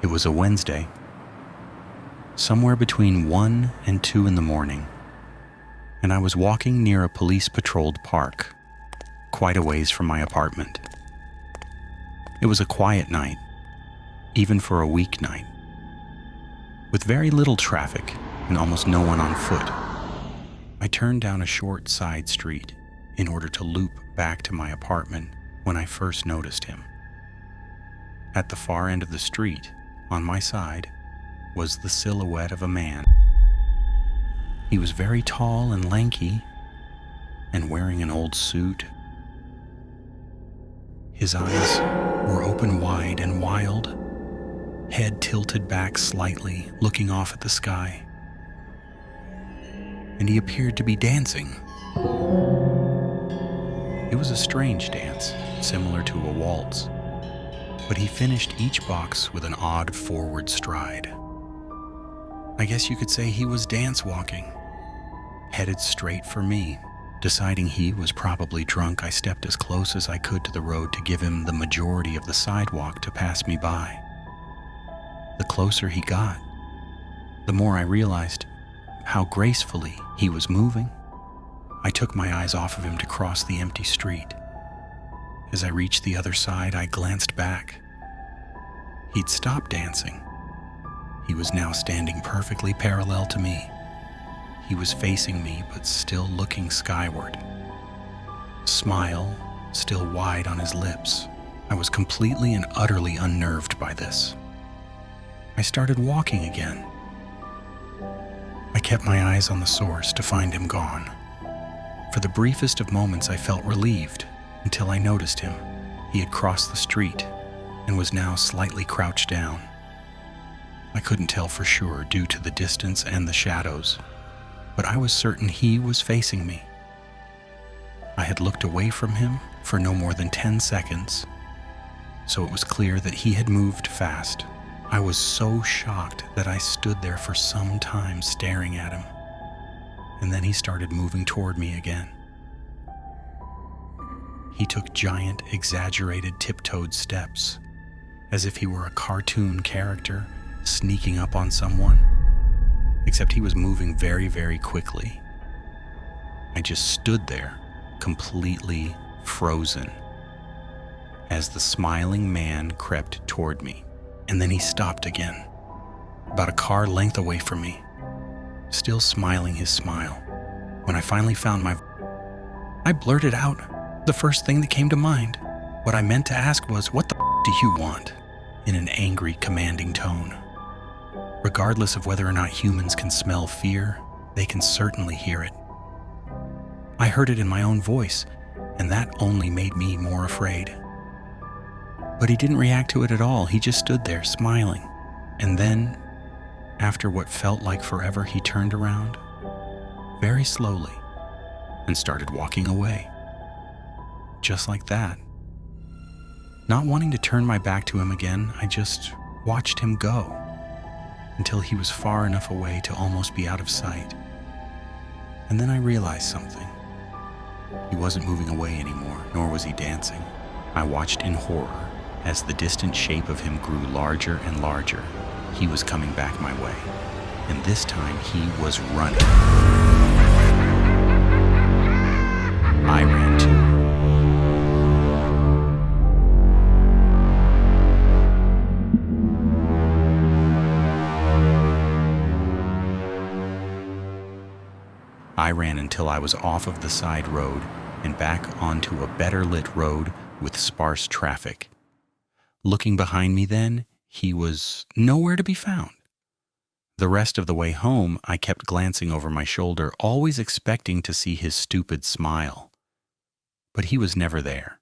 It was a Wednesday, somewhere between 1 and 2 in the morning, and I was walking near a police-patrolled park, quite a ways from my apartment. It was a quiet night, even for a weeknight, with very little traffic and almost no one on foot. I turned down a short side street in order to loop back to my apartment when I first noticed him. At the far end of the street, on my side, was the silhouette of a man. He was very tall and lanky and wearing an old suit. His eyes were open wide and wild, head tilted back slightly, looking off at the sky. And he appeared to be dancing. It was a strange dance, similar to a waltz, but he finished each box with an odd forward stride. I guess you could say he was dance walking, headed straight for me. Deciding he was probably drunk, I stepped as close as I could to the road to give him the majority of the sidewalk to pass me by. The closer he got, the more I realized how gracefully he was moving. I took my eyes off of him to cross the empty street. As I reached the other side, I glanced back. He'd stopped dancing. He was now standing perfectly parallel to me. He was facing me, but still looking skyward. Smile still wide on his lips. I was completely and utterly unnerved by this. I started walking again. I kept my eyes on the source to find him gone. For the briefest of moments, I felt relieved until I noticed him. He had crossed the street and was now slightly crouched down. I couldn't tell for sure due to the distance and the shadows, but I was certain he was facing me. I had looked away from him for no more than 10 seconds, so it was clear that he had moved fast. I was so shocked that I stood there for some time staring at him, and then he started moving toward me again. He took giant, exaggerated, tiptoed steps, as if he were a cartoon character sneaking up on someone, except he was moving very, very quickly. I just stood there, completely frozen, as the smiling man crept toward me, and then he stopped again, about a car length away from me, still smiling his smile. When I finally found I blurted out the first thing that came to mind. What I meant to ask was, "What the do you want?" in an angry, commanding tone. Regardless of whether or not humans can smell fear, they can certainly hear it. I heard it in my own voice, and that only made me more afraid. But he didn't react to it at all. He just stood there, smiling. And then, after what felt like forever, he turned around, very slowly, and started walking away. Just like that. Not wanting to turn my back to him again, I just watched him go until he was far enough away to almost be out of sight. And then I realized something. He wasn't moving away anymore, nor was he dancing. I watched in horror as the distant shape of him grew larger and larger. He was coming back my way, and this time he was running. I ran too. I ran until I was off of the side road and back onto a better lit road with sparse traffic. Looking behind me then, he was nowhere to be found. The rest of the way home, I kept glancing over my shoulder, always expecting to see his stupid smile. But he was never there.